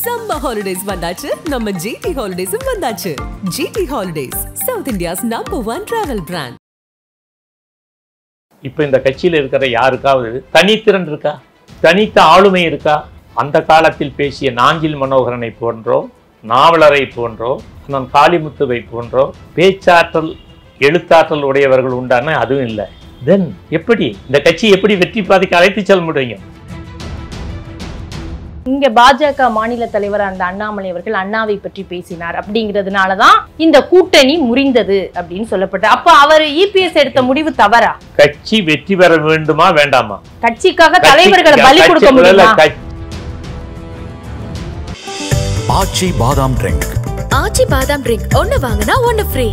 Summer holidays வந்தாச்சு நம்ம GT Holidays வந்தாச்சு. GT Holidays, South India's #1 travel brand. இப்போ இந்த கட்சியில் இருக்கிற யாருக்காவது தனித்திறன் இருக்கா, தனித்த ஆளுமை இருக்கா? அந்த காலத்தில் பேசிய நாஞ்சில் மனோகரனை போன்றோ, நாவலரை போன்றோ, நான் காளிமுத்துவை போன்றோ பேச்சாற்றல் எழுத்தாற்றல் உடையவர்கள் உண்டான அதுவும் இல்லை. தென் எப்படி இந்த கட்சி எப்படி வெற்றி பாதைக்கு அழைத்து செல்ல முடியும்? இங்க பாஜக மாநில தலைவர் அந்த அண்ணாமலை அவர்கள் அண்ணாவை பற்றி பேசினார் அப்படிங்கிறதுனாலதான் இந்த கூட்டணி முறிந்தது அப்படின்னு சொல்லப்பட்ட. அப்ப அவர் இபிஎஸ் எடுத்த முடிவு தவறா? கட்சி வெற்றி பெற வேண்டுமா வேண்டாமா? கட்சிக்காக தலைவர்களை பலி கொடுக்க முடியுமா? ஆச்சி பாதாம் ட்ரிங்க். ஆச்சி பாதாம் ட்ரிங்க் ஒன்னு வாங்கினா ஒன்னு ஃப்ரீ.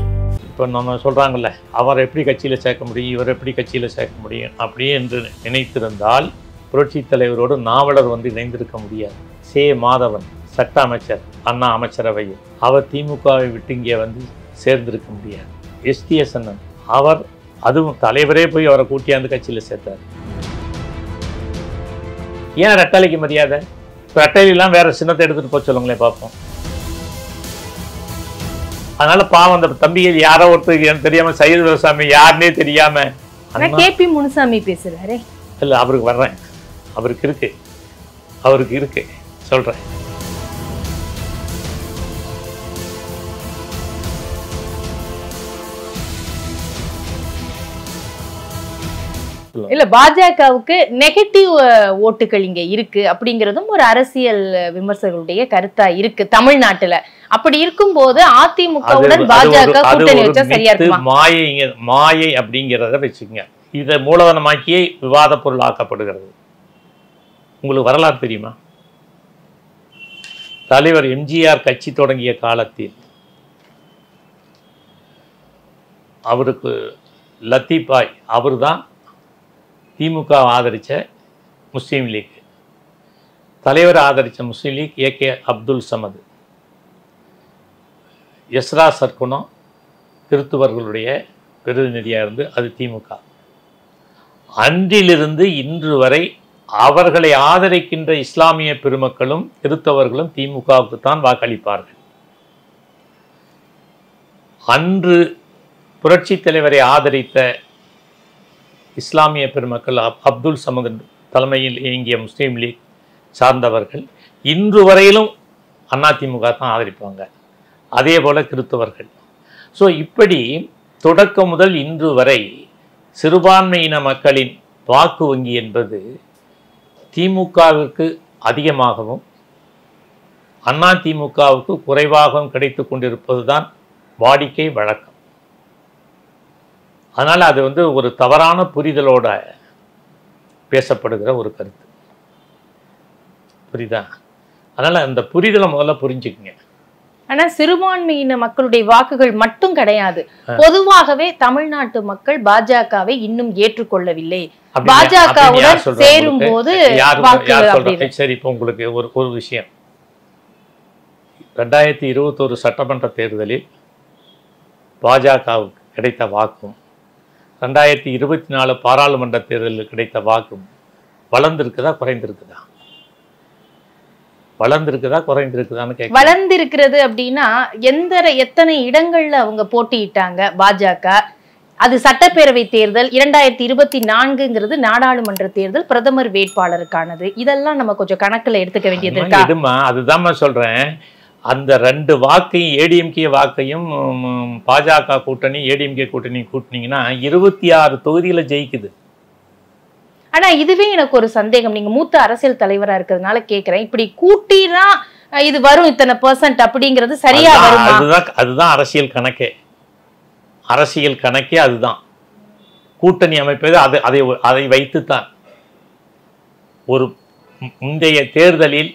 இப்போ நம்ம சொல்றாங்கல்ல, அவர் எப்படி கட்சியில சேர்க்க முடியும், இவர் எப்படி கட்சியில சேர்க்க முடியும் அப்படியே என்று நினைத்திருந்தால் புரட்சி தலைவரோடு நாவலர் வந்து இணைந்திருக்க முடியாது. சே மாதவன் சட்ட அமைச்சர் அண்ணா அமைச்சரவையில், அவர் திமுகவை விட்டு இங்கே வந்து சேர்ந்திருக்க முடியாது. எஸ்டிஎஸ் அண்ணன் அவர் அதுவும் தலைவரே போய் அவரை கூட்டியாந்து கட்சியில் சேர்த்தார். ஏன் ரெட்டலைக்கு மரியாதை? ரெட்டலாம் வேற சின்னத்தை எடுத்துட்டு போய் சொல்லுங்களேன் பார்ப்போம். அதனால பாவம் அந்த தம்பிகள் யாரோ ஒருத்தர் தெரியாம சையது விவசாமி யாருன்னே தெரியாம கேபி முனுசாமி பேசுறாரு. இல்ல அவருக்கு வர்றேன், அவருக்கு இருக்கு சொல்றேன். இல்ல பாஜகவுக்கு நெகட்டிவ் ஓட்டுகள் இங்க இருக்கு அப்படிங்கறதும் ஒரு அரசியல் விமர்சகர்களுடைய கருத்தா இருக்கு தமிழ்நாட்டுல. அப்படி இருக்கும் போது அதிமுகவுடன் பாஜக கூட்டணி வச்சா சரியா இருக்குமா? மாயை அப்படிங்கிறத வச்சுக்கோங்க. இதை மூலதனமாக்கியே விவாத பொருள் ஆக்கப்படுகிறது. உங்களுக்கு வரலாறு தெரியுமா? தலைவர் எம்ஜிஆர் கட்சி தொடங்கிய காலத்தில் அவருக்கு லத்தீபாய் அவர் தான் திமுக ஆதரித்த முஸ்லீம் லீக், தலைவர் ஆதரித்த முஸ்லீம் லீக் ஏகே அப்துல் சமது, எஸ்ரா சர்க்குணம் கிறிஸ்துவர்களுடைய பிரதிநிதியாக இருந்து அது திமுக. அன்றிலிருந்து இன்று வரை அவர்களை ஆதரிக்கின்ற இஸ்லாமிய பெருமக்களும் கிறிஸ்தவர்களும் திமுகவுக்கு தான் வாக்களிப்பார்கள். அன்று புரட்சி தலைவரை ஆதரித்த இஸ்லாமிய பெருமக்கள் அப்துல் சமது தலைமையில் இயங்கிய முஸ்லீம் லீக் சார்ந்தவர்கள் இன்று வரையிலும் அதிமுக தான் ஆதரிப்பாங்க. அதே போல் கிறிஸ்தவர்கள். ஸோ இப்படி தொடக்கம் முதல் இன்று வரை சிறுபான்மையின மக்களின் வாக்கு வங்கி என்பது திமுகவிற்கு அதிகமாகவும் அதிமுகவுக்கு குறைவாகவும் கிடைத்து கொண்டிருப்பது தான் வாடிக்கை வழக்கம். அதனால் அது வந்து ஒரு தவறான புரிதலோட பேசப்படுகிற ஒரு கருத்து. புரியுதா? அதனால் அந்த புரிதலை முதல்ல புரிஞ்சுக்குங்க. ஆனா சிறுபான்மையின மக்களுடைய வாக்குகள் மட்டும் கிடையாது, பொதுவாகவே தமிழ்நாட்டு மக்கள் பாஜகவை இன்னும் ஏற்றுக்கொள்ளவில்லை. பாஜகவுடன் சேரும் போது சரி, இப்போ உங்களுக்கு ஒரு விஷயம், 2021 சட்டமன்ற தேர்தலில் பாஜகவுக்கு கிடைத்த வாக்கும் 2024 பாராளுமன்ற தேர்தலில் கிடைத்த வாக்கும் வளர்ந்திருக்குதா குறைந்திருக்குதா? வளர்ந்திருக்குதா குறைந்திருக்குதான்னு கேட்க. வளர்ந்திருக்கிறது அப்படின்னா எத்தனை இடங்கள்ல அவங்க போட்டியிட்டாங்க பாஜக? அது சட்டப்பேரவை தேர்தல், 2024ங்கிறது நாடாளுமன்ற தேர்தல், பிரதமர் வேட்பாளருக்கானது. இதெல்லாம் நம்ம கொஞ்சம் கணக்குல எடுத்துக்க வேண்டியது இருக்கா? அதுதான் நான் சொல்றேன். அந்த 2 வாக்கையும் ஏடிஎம்கே வாக்கையும் பாஜக கூட்டணி ஏடிஎம்கே கூட்டணி கூட்டினீங்கன்னா 26 தொகுதியில ஜெயிக்குது. ஆனா இதுவே எனக்கு ஒரு சந்தேகம், நீங்க மூத்த அரசியல் தலைவரா இருக்கிறதுனால கேட்கிறேன், இப்படி கூட்டினா இது வரும் இத்தனை % அப்படிங்கிறது சரியா வருமா? அதுதான் அரசியல் கணக்கே. அரசியல் கணக்கே அதுதான். கூட்டணி அமைப்பது அதை வைத்துத்தான். ஒரு முந்தைய தேர்தலில்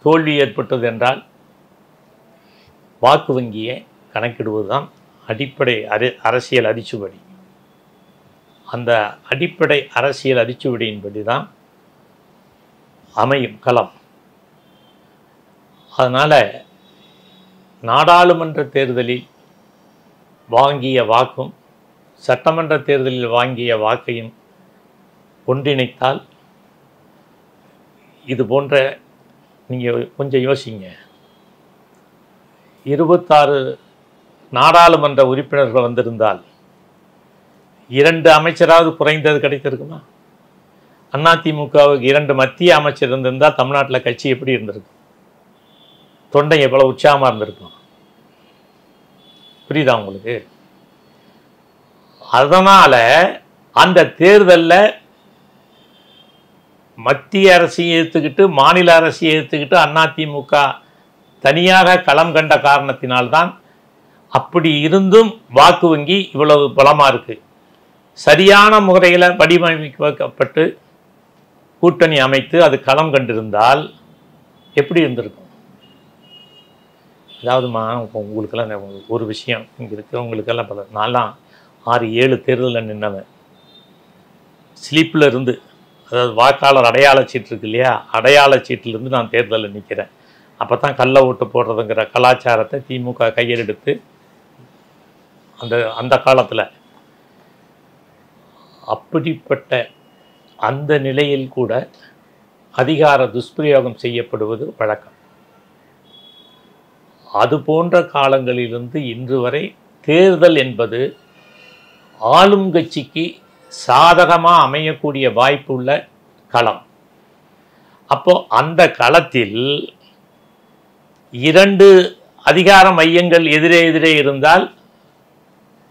தோல்வி ஏற்பட்டது என்றால் வாக்கு வங்கியை கணக்கிடுவதுதான் அடிப்படை அரசியல் அரிச்சுவடி. அந்த அடிப்படை அரசியல் அரிச்சுவடியின்படி தான் அமையும் களம். அதனால் நாடாளுமன்ற தேர்தலில் வாங்கிய வாக்கும் சட்டமன்ற தேர்தலில் வாங்கிய வாக்கையும் ஒன்றிணைத்தால் இது போன்ற நீங்கள் கொஞ்சம் யோசிங்க. 26 நாடாளுமன்ற உறுப்பினர்கள் வந்திருந்தால் 2 அமைச்சராவது குறைந்தது கிடைத்திருக்குமா? அதிமுகவுக்கு 2 மத்திய அமைச்சர் இருந்திருந்தால் தமிழ்நாட்டில் கட்சி எப்படி இருந்திருக்கும்? தொண்டை எவ்வளோ உற்சாகமாக இருந்திருக்கும்? புரியுதா உங்களுக்கு? அதனால் அந்த தேர்தலில் மத்திய அரசை ஏற்றுக்கிட்டு மாநில அரசை ஏற்றுக்கிட்டு அதிமுக தனியாக களம் கண்ட காரணத்தினால்தான் அப்படி இருந்தும் வாக்கு வங்கி இவ்வளவு பலமாக இருக்குது. சரியான முறையில் வடிவமைக்கப்பட்டு கூட்டணி அமைத்து அது களம் கண்டிருந்தால் எப்படி இருந்திருக்கும்? அதாவதுமா உங்களுக்கெல்லாம் ஒரு விஷயம் இங்கே இருக்குது, உங்களுக்கெல்லாம் பல நான்லாம் 6-7 தேர்தலில் நின்றவன். ஸ்லீப்பில் இருந்து, அதாவது வாக்காளர் அடையாள சீட்டு இருக்கு இல்லையா, அடையாள சீட்டிலிருந்து நான் தேர்தலில் நிற்கிறேன். அப்போ தான் கள்ள ஓட்டு போடுறதுங்கிற கலாச்சாரத்தை திமுக கையெடுத்து அந்த காலத்தில் அப்படிப்பட்ட அந்த நிலையில் கூட அதிகார துஷ்பிரயோகம் செய்யப்படுவது வழக்கம். அது போன்ற காலங்களிலிருந்து இன்று வரை தேர்தல் என்பது ஆளும் கட்சிக்கு சாதகமாக அமையக்கூடிய வாய்ப்பு உள்ள களம். அப்போ அந்த களத்தில் 2 அதிகார மையங்கள் எதிரே இருந்தால்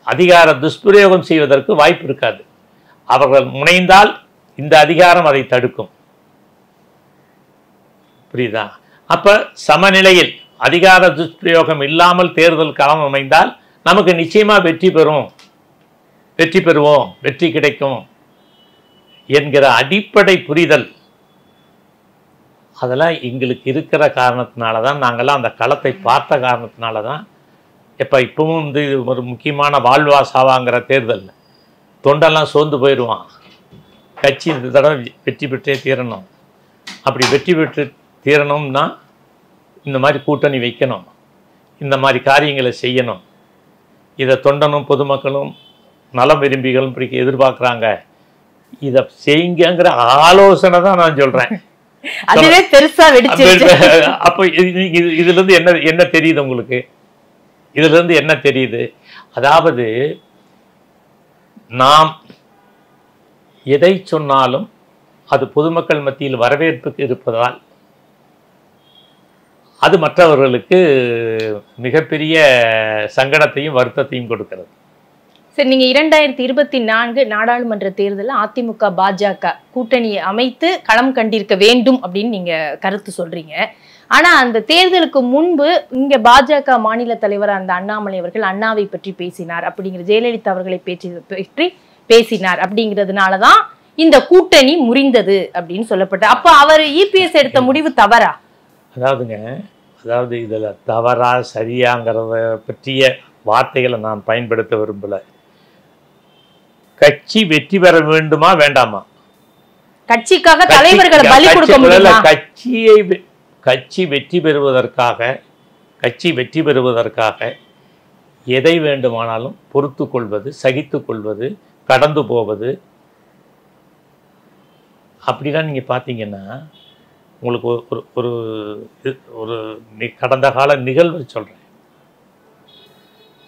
அதிகார துஷ்பிரயோகம் செய்வதற்கு வாய்ப்பு இருக்காது. அவர்கள் முனைந்தால் இந்த அதிகாரம் அதை தடுக்கும். புரியுதா? அப்ப சமநிலையில் அதிகார துஷ்பிரயோகம் இல்லாமல் தேர்தல் களம் அமைந்தால் நமக்கு நிச்சயமா வெற்றி பெறுவோம், வெற்றி கிடைக்கும் என்கிற அடிப்படை புரிதல் அதெல்லாம் எங்களுக்கு இருக்கிற காரணத்தினால தான், நாங்கள்லாம் அந்த களத்தை பார்த்த காரணத்தினால தான் இப்பவும் வந்து ஒரு முக்கியமான வாழ்வா சாவாங்கிற தேர்தல் தொண்டெல்லாம் சோர்ந்து போயிடுவான். கட்சி இந்த தடவை வெற்றி பெற்றே தீரணும். அப்படி வெற்றி பெற்று தீரணும்னா இந்த மாதிரி கூட்டணி வைக்கணும், இந்த மாதிரி காரியங்களை செய்யணும். இதை தொண்டனும் பொதுமக்களும் நலம் விரும்பிகளும் இப்படி எதிர்பார்க்குறாங்க. இதை செய்யுங்கிற ஆலோசனை தான் நான் சொல்கிறேன். அதுவே பெருசா வெடிச்சிருச்சு. அப்போ இதுல இருந்து என்ன தெரியுது உங்களுக்கு? இதுல இருந்து என்ன தெரியுது? அதாவது நாம் எதை சொன்னாலும் அது பொதுமக்கள் மத்தியில் வரவேற்புக்கு இருப்பதால் அது மற்றவர்களுக்கு மிகப்பெரிய சங்கடத்தையும் வருத்தத்தையும் கொடுக்கிறது. சரி, நீங்க 2024 நாடாளுமன்ற தேர்தலில் அதிமுக பாஜக கூட்டணியை அமைத்து களம் கண்டிருக்க வேண்டும் அப்படின்னு நீங்க கருத்து சொல்றீங்க. ஆனா அந்த தேர்தலுக்கு முன்பு இங்க பாஜக மாநில தலைவர் அந்த அண்ணாமலை அவர்கள் அண்ணாவை பற்றி பேசினார், அப்படிங்கிற ஜெயலலிதா அவர்களை பற்றி பேசினார், அப்படிங்கிறதுனாலதான் இந்த கூட்டணி முறிந்தது அப்படின்னு சொல்லப்பட்ட. அப்ப அவர் இபிஎஸ் எடுத்த முடிவு தவறா? அதாவது இதுல தவறா சரியாங்கிறத பற்றிய வார்த்தைகளை நான் பயன்படுத்த விரும்பல. கட்சி வெற்றி பெற வேண்டுமா வேண்டாமா? கட்சிக்காக தலைவர்களை பலி கொடுக்க முடியல. கட்சி வெற்றி பெறுவதற்காக எதை வேண்டுமானாலும் பொறுத்து கொள்வது, சகித்து கொள்வது, கடந்து போவது. அப்படிலாம் நீங்க பார்த்தீங்கன்னா உங்களுக்கு ஒரு ஒரு கடந்த கால நிகழ்வு சொல்றேன்.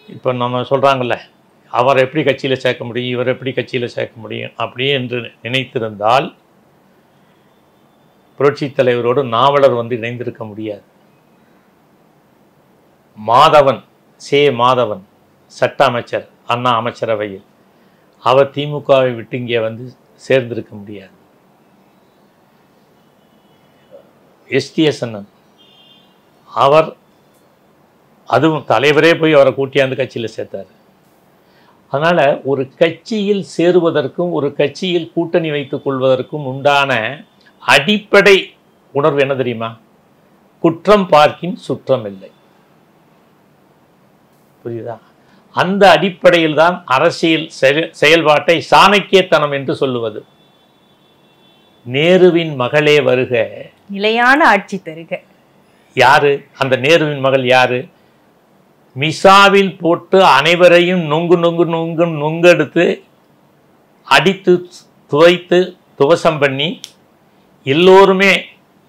இப்போ நம்ம சொல்றாங்கல்ல, அவர் எப்படி கட்சியில் சேர்க்க முடியும், இவர் எப்படி கட்சியில் சேர்க்க முடியும் அப்படியே என்று நினைத்திருந்தால் புரட்சி தலைவரோடு நாவலர் வந்து இணைந்திருக்க முடியாது. மாதவன் சட்ட அமைச்சர் அண்ணா அமைச்சரவையில், அவர் திமுகவை விட்டு இங்கே வந்து சேர்ந்திருக்க முடியாது. எஸ்டிஎஸ் அண்ணன் அவர் அதுவும் தலைவரே போய் அவரை கூட்டியாந்து கட்சியில் சேர்த்தார். அதனால் ஒரு கட்சியில் சேருவதற்கும் ஒரு கட்சியில் கூட்டணி வைத்துக் கொள்வதற்கும் உண்டான அடிப்படை உணர்வு என்ன தெரியுமா? குற்றம் பார்க்கின் சுற்றம் இல்லை. புரியுதா? அந்த அடிப்படையில் தான் அரசியல் செயல்பாட்டை சாணக்கியத்தனம் என்று சொல்லுவது. நேருவின் மகளே வருக, நிலையான ஆட்சி தருக. யாரு அந்த நேருவின் மகள்? யாரு? மிசாவில் போட்டு அனைவரையும் நொங்கெடுத்து அடித்து துவைத்து துவசம் பண்ணி எல்லோருமே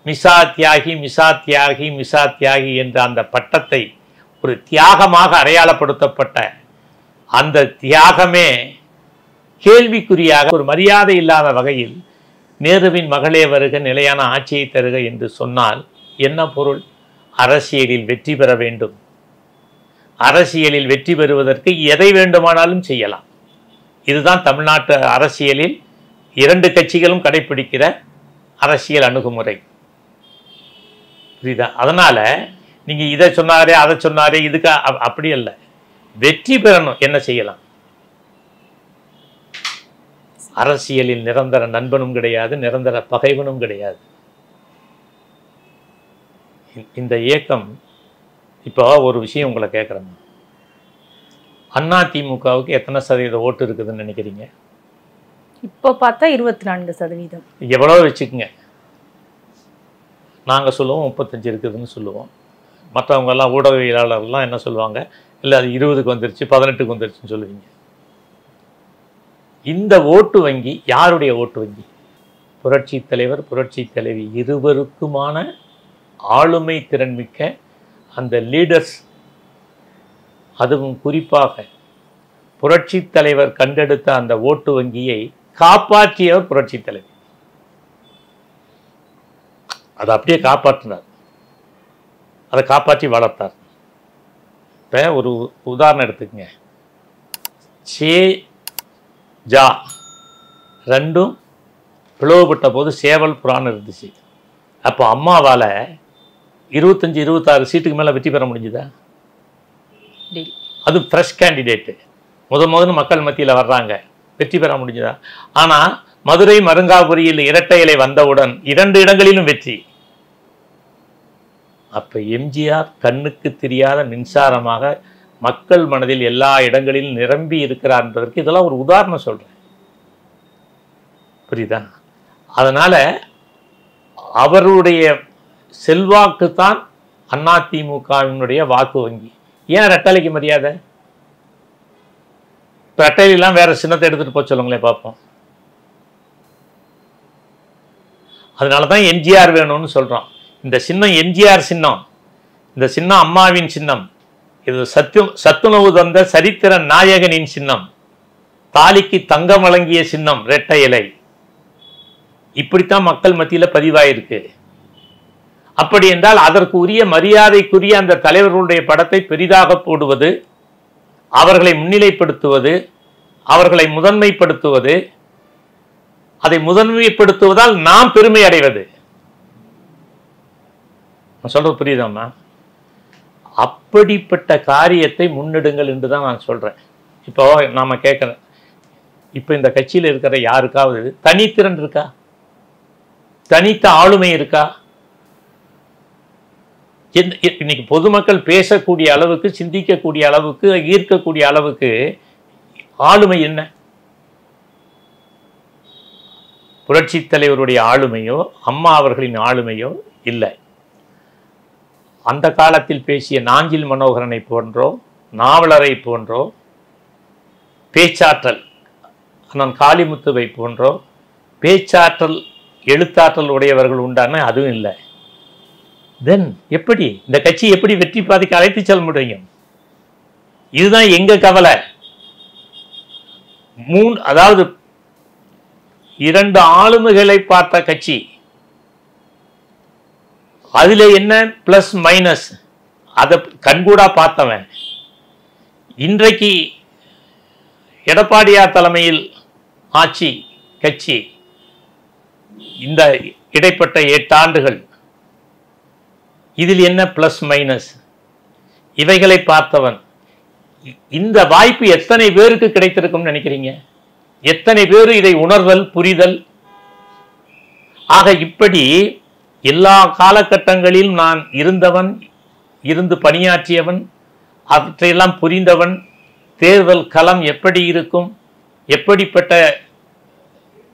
மிசா தியாகி மிசா தியாகி மிசா தியாகி என்ற அந்த பட்டத்தை ஒரு தியாகமாக அடையாளப்படுத்தப்பட்ட அந்த தியாகமே கேள்விக்குறியாக ஒரு மரியாதை இல்லாத வகையில் நேருவின் மகளே வருக நிலையான ஆட்சியை தருக என்று சொன்னால் என்ன பொருள்? அரசியலில் வெற்றி பெற வேண்டும். அரசியலில் வெற்றி பெறுவதற்கு எதை வேண்டுமானாலும் செய்யலாம். இதுதான் தமிழ்நாட்டு அரசியலில் 2 கட்சிகளும் கடைபிடிக்கிற அரசியல் அணுகுமுறை. புரியுதா? அதனால நீங்க இதை சொன்னாரே அதை சொன்னாரே இதுக்கு அப்படி அல்ல. வெற்றி பெறணும், என்ன செய்யலாம்? அரசியலில் நிரந்தர நண்பனும் கிடையாது, நிரந்தர பகைவனும் கிடையாது. இந்த இயக்கம் இப்போ ஒரு விஷயம் உங்களை கேட்குறேன். அதிமுகவுக்கு எத்தனை சதவீத ஓட்டு இருக்குதுன்னு நினைக்கிறீங்க? இப்போ பார்த்தா 24%. எவ்வளோ வச்சுக்குங்க. நாங்கள் சொல்லுவோம் 35 இருக்குதுன்னு சொல்லுவோம். மற்றவங்கெல்லாம் ஊடகவியலாளர்லாம் என்ன சொல்லுவாங்க? இல்லை அது 20க்கு வந்துருச்சு 18க்கு வந்துருச்சுன்னு சொல்லுவீங்க. இந்த ஓட்டு வங்கி யாருடைய ஓட்டு வங்கி? புரட்சி தலைவர் புரட்சி தலைவி இருவருக்குமான ஆளுமை திறன்மிக்க அந்த லீடர்ஸ், அதுவும் குறிப்பாக புரட்சி தலைவர் கண்டெடுத்த அந்த ஓட்டு வங்கியை காப்பாற்றியவர் புரட்சி தலைவர். அதை அப்படியே காப்பாற்றினார், அதை காப்பாற்றி வளர்த்தார். இப்போ ஒரு உதாரணம் எடுத்துக்கங்க. சே ஜா ரெண்டும் பிளவுபட்ட போது சேவல் புறான்னு இருந்துச்சு. அப்போ அம்மாவால் 25-26 சீட்டுக்கு மேலே வெற்றி பெற முடிஞ்சுதா? அது ஃப்ரெஷ் கேண்டிடேட்டு, முதல்ல மக்கள் மத்தியில் வர்றாங்க, வெற்றி பெற முடிஞ்சதா? ஆனால் மதுரை மருங்காபுரியில் இரட்டை இலை வந்தவுடன் 2 இடங்களிலும் வெற்றி. அப்போ எம்ஜிஆர் கண்ணுக்கு தெரியாத மின்சாரமாக மக்கள் மனதில் எல்லா இடங்களிலும் நிரம்பி இருக்கிறார் என்பதற்கு இதெல்லாம் ஒரு உதாரணம் சொல்கிறேன். புரியுதா? அதனால் அவருடைய செல்வாக்கு தான் அதிமுகவினுடைய வாக்கு வங்கி. ஏன் ரெட்டலைக்கு மரியாதை? இப்போ ரெட்டைலாம் வேற சின்னத்தை எடுத்துகிட்டு போக சொல்லுங்களேன் பார்ப்போம். அதனால தான் எம்ஜிஆர் வேணும்னு சொல்கிறோம். இந்த சின்னம் எம்ஜிஆர் சின்னம், இந்த சின்னம் அம்மாவின் சின்னம், இது சத்துணவு தந்த சரித்திர நாயகனின் சின்னம், தாலிக்கு தங்கம் வழங்கிய சின்னம் இரட்டை இலை. இப்படித்தான் மக்கள் மத்தியில் பதிவாயிருக்கு. அப்படி என்றால் அதற்கு உரிய மரியாதைக்குரிய அந்த தலைவர்களுடைய படத்தை பெரிதாக போடுவது, அவர்களை முன்னிலைப்படுத்துவது, அவர்களை முதன்மைப்படுத்துவது, அதை முதன்மைப்படுத்துவதால் நாம் பெருமை அடைவது. நான் சொல்றது புரியுதாம்மா? அப்படிப்பட்ட காரியத்தை முன்னெடுங்கள் என்று தான் நான் சொல்றேன். இப்போ நாம கேட்கிறேன், இப்போ இந்த கட்சியில் இருக்கிற யாருக்காவது தனித்திறன் இருக்கா? தனித்த ஆளுமை இருக்கா? இன்னைக்கு பொதுமக்கள் பேசக்கூடிய அளவுக்கு, சிந்திக்கக்கூடிய அளவுக்கு, ஈர்க்கக்கூடிய அளவுக்கு ஆளுமை என்ன? புரட்சி தலைவருடைய ஆளுமையோ அம்மா அவர்களின் ஆளுமையோ இல்லை. அந்த காலத்தில் பேசிய நாஞ்சில் மனோகரனை போன்றோ, நாவலரை போன்றோ, பேச்சாற்றல் அண்ணன் காளிமுத்துவை போன்றோ பேச்சாற்றல் எழுத்தாற்றல் உடையவர்கள் உண்டான அதுவும் இல்லை. தென் எப்படி இந்த கட்சி எப்படி வெற்றி பாதைக்கு அழைத்து செல்ல முடியும்? இதுதான் எங்க கவலை. அதாவது 2 ஆளுமைகளை பார்த்த கட்சி, அதுல என்ன பிளஸ் மைனஸ் அதை கண்கூடா பார்த்தவன். இன்றைக்கு எடப்பாடியார் தலைமையில் ஆட்சி கட்சி, இந்த இடைப்பட்ட 8 ஆண்டுகள், இதில் என்ன பிளஸ் மைனஸ் இவைகளை பார்த்தவன். இந்த வாய்ப்பு எத்தனை பேருக்கு கிடைத்திருக்கும் நினைக்கிறீங்க? எத்தனை பேர் இதை உணர்தல், புரிதல்? ஆக இப்படி எல்லா காலகட்டங்களிலும் நான் இருந்தவன், இருந்து பணியாற்றியவன், அவற்றையெல்லாம் புரிந்தவன். தேர்தல் களம் எப்படி இருக்கும், எப்படிப்பட்ட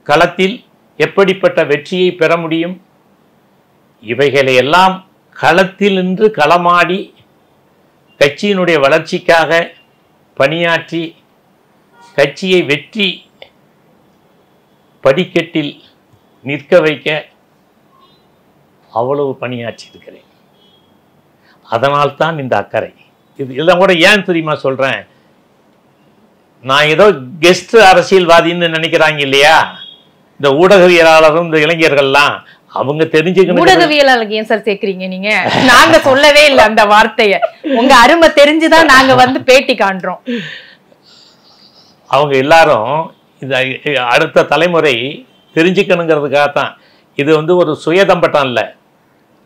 களத்தில் எப்படிப்பட்ட வெற்றியை பெற முடியும், இவைகளை எல்லாம் களத்தில் நின்று களமாடி கட்சியினுடைய வளர்ச்சிக்காக பணியாற்றி கட்சியை வெற்றி படிக்கட்டில் நிற்க வைக்க அவ்வளவு பணியாற்றி இருக்கிறேன். அதனால்தான் இந்த அக்கறை. இதெல்லாம் கூட ஏன் தெரியுமா சொல்கிறேன், நான் ஏதோ கெஸ்ட் அரசியல்வாதின்னு நினைக்கிறாங்க இல்லையா இந்த ஊடகவியலாளரும் இந்த இளைஞர்கள்லாம், அவங்க தெரிஞ்சுக்கணும். ஊடகவியலாளருக்கு ஏன் சார் சேர்க்கிறீங்க நீங்க? நாங்க சொல்லவே இல்லை அந்த வார்த்தையை. உங்க அருமை தெரிஞ்சுதான் நாங்க வந்து பேட்டி காண்றோம். அவங்க எல்லாரும் இந்த அடுத்த தலைமுறை தெரிஞ்சுக்கணுங்கிறதுக்காகத்தான். இது வந்து ஒரு சுயதம்பட்டம் இல்லை,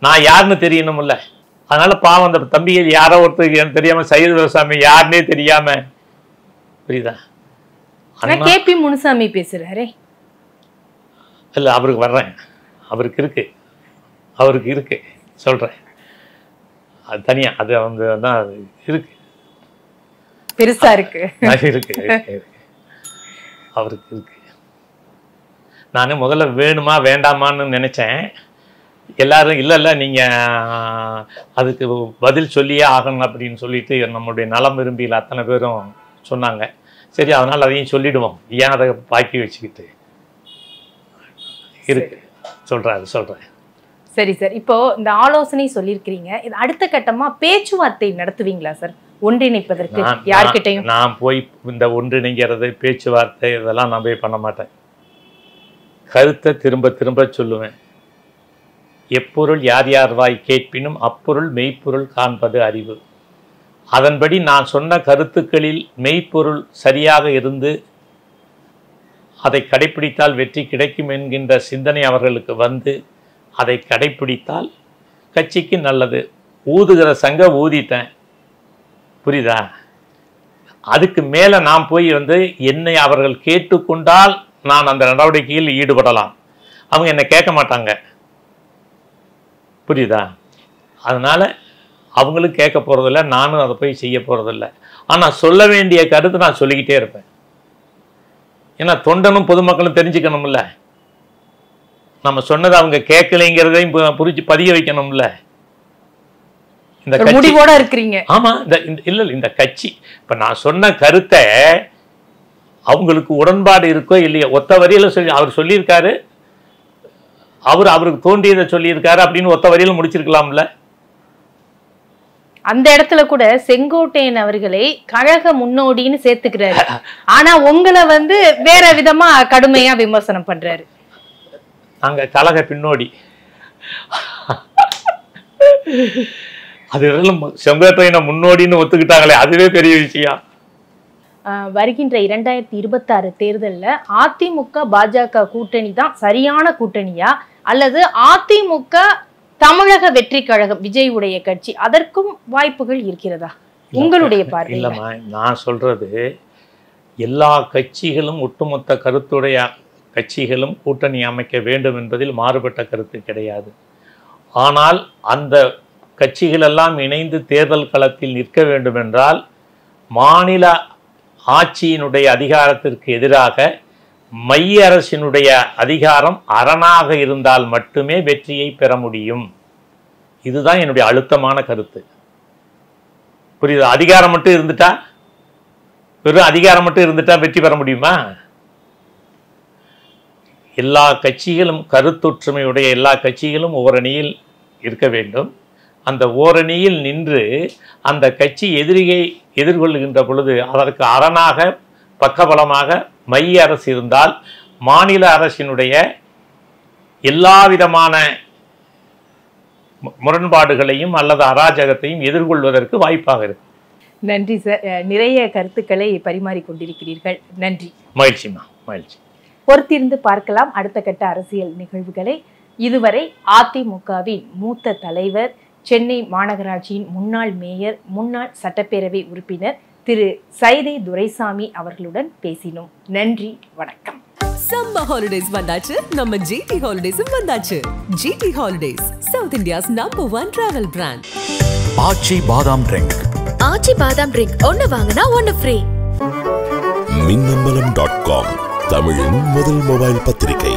நான் யாருன்னு தெரியணும்ல. அதனால பாவம் அந்த தம்பியை யாரோ ஒருத்தருக்கு தெரியாம சையது விவசாமி யாருன்னே தெரியாம, புரியுதா? கேபி முனுசாமி பேசுறாரே. இல்லை, அவருக்கு வர்றேன், அவருக்கு இருக்கு சொல்றேன். அது தனியா, அது அவங்க தான் இருக்கு, பெருசா இருக்கு அவருக்கு இருக்கு. நான் முதல்ல வேணுமா வேண்டாமான்னு நினைச்சேன். எல்லாரும் இல்லை நீங்கள் அதுக்கு பதில் சொல்லியே ஆகணும் அப்படின்னு சொல்லிட்டு நம்முடைய நலம் விரும்பியில் அத்தனை பேரும் சொன்னாங்க. சரி, அதனால் அதையும் சொல்லிடுவோம், ஏன் அதை பாக்கி வச்சுக்கிட்டு இருக்கு. சொல்கிறேன். சரி சார், இப்போ இந்த ஆலோசனை சொல்லியிருக்கிறீங்க, இது அடுத்த கட்டமாக பேச்சுவார்த்தை நடத்துவீங்களா சார் ஒன்றிணைப்பதற்கு யார்கிட்டையும்? நான் போய் இந்த ஒன்றிணைங்கிறது பேச்சுவார்த்தை இதெல்லாம் நான் போய் பண்ண மாட்டேன். கருத்தை திரும்ப திரும்ப சொல்லுவேன். எப்பொருள் யார் யார் வாய் கேட்பினும் அப்பொருள் மெய்ப்பொருள் காண்பது அறிவு. அதன்படி நான் சொன்ன கருத்துக்களில் மெய்ப்பொருள் சரியாக இருந்து அதை கடைப்பிடித்தால் வெற்றி கிடைக்கும் என்கின்ற சிந்தனை அவர்களுக்கு வந்து அதை கடைப்பிடித்தால் கட்சிக்கு நல்லது. ஊதுகிற சங்க ஊதிட்டேன், புரியுதா? அதுக்கு மேலே நான் போய் வந்து என்னை அவர்கள் கேட்டுக்கொண்டால் நான் அந்த நடவடிக்கையில் ஈடுபடலாம். அவங்க என்னை கேட்க மாட்டாங்க, புரியுதா? அதனால் அவங்களும் கேட்க போகிறதில்ல, நானும் அதை போய் செய்ய போகிறதில்ல. ஆனால் சொல்ல வேண்டிய கருத்து நான் சொல்லிக்கிட்டே இருப்பேன். ஏன்னா தொண்டனும் பொதுமக்களும் தெரிஞ்சுக்கணும்ல, நம்ம சொன்னதை அவங்க கேட்கலைங்கிறதையும் புரிஞ்சு பதிய வைக்கணும்ல. இந்த முடிவோட இருக்கிறீங்க. ஆமா, இந்த கட்சி இப்ப நான் சொன்ன கருத்தை அவங்களுக்கு உடன்பாடு இருக்கோ இல்லையோ, ஒத்த வரியில சொல்லி அவர் சொல்லியிருக்காரு, அவருக்கு தோன்றியதை சொல்லியிருக்காரு அப்படின்னு ஒத்த வரியில முடிச்சிருக்கலாம்ல. அந்த இடத்துல கூட செங்கோட்டையன் அவர்களை கழக முன்னோடின்னு சேர்த்துக்கிறாரு, ஆனா உங்களை வந்து வேற விதமா கடுமையா விமர்சனம் பண்றாரு. நாங்க கழக பின்னோடி, அது செங்கோட்டையனை முன்னோடின்னு ஒத்துக்கிட்டாங்களே, அதுவே பெரிய விஷயம். வருகின்ற 2026 தேர்தலில் அதிமுக பாஜக கூட்டணி தான் சரியான கூட்டணியா, அல்லது அதிமுக தமிழக வெற்றி கழகம் விஜய் உடைய கட்சி அதற்கும் வாய்ப்புகள் இருக்கிறதா உங்களுடைய பார்வை? இல்லைம்மா, நான் சொல்றது எல்லா கட்சிகளும் ஒட்டுமொத்த கருத்துடைய கட்சிகளும் கூட்டணி அமைக்க வேண்டும் என்பதில் மாறுபட்ட கருத்து கிடையாது. ஆனால் அந்த கட்சிகளெல்லாம் இணைந்து தேர்தல் களத்தில் நிற்க வேண்டும் என்றால் மாநில ஆட்சியினுடைய அதிகாரத்திற்கு எதிராக மைய அரசினுடைய அதிகாரம் அரணாக இருந்தால் மட்டுமே வெற்றியை பெற முடியும். இதுதான் என்னுடைய அழுத்தமான கருத்து, புரியுது? அதிகாரம் மட்டும் இருந்துட்டா, வெறும் அதிகாரம் மட்டும் இருந்துட்டா வெற்றி பெற முடியுமா? எல்லா கட்சிகளும் கருத்தொற்றுமையுடைய எல்லா கட்சிகளும் ஓரணியில் இருக்க வேண்டும். அந்த ஓரணியில் நின்று அந்த கட்சி எதிரியை எதிர்கொள்ளுகின்ற பொழுது அதற்கு அரணாக பக்கபலமாக மைய அரசு இருந்தால் மாநில அரசினுடைய எல்லா விதமான முரண்பாடுகளையும் அல்லது அராஜகத்தையும் எதிர்கொள்வதற்கு வாய்ப்பாக இருக்கு. நன்றி சார், நிறைய கருத்துக்களை பரிமாறிக்கொண்டிருக்கிறீர்கள். நன்றி. மகிழ்ச்சிமா, மகிழ்ச்சி. பொறுத்திருந்து பார்க்கலாம் அடுத்த கட்ட அரசியல் நிகழ்வுகளை. இதுவரை அதிமுகவின் மூத்த தலைவர், சென்னை மாநகராட்சியின் முன்னாள் மேயர், முன்னாள் சட்டப்பேரவை உறுப்பினர் திரு சைதை துரைசாமி அவர்களுடன் பேசினோம். நன்றி, வணக்கம். சம்மர் ஹாலிடேஸ் வந்தாச்சு, நம்ம ஜிடி ஹாலிடேஸும் வந்தாச்சு. GT holidays, south India's #1 travel brand. Aachi badam drink. ஆச்சி பாதாம் ட்ரிங்க் ஒன்னு வாங்கினா ஒன்னு ஃப்ரீ. மின்னம்பலம்.com தமிழின் முதல் மொபைல் பத்திரிகை.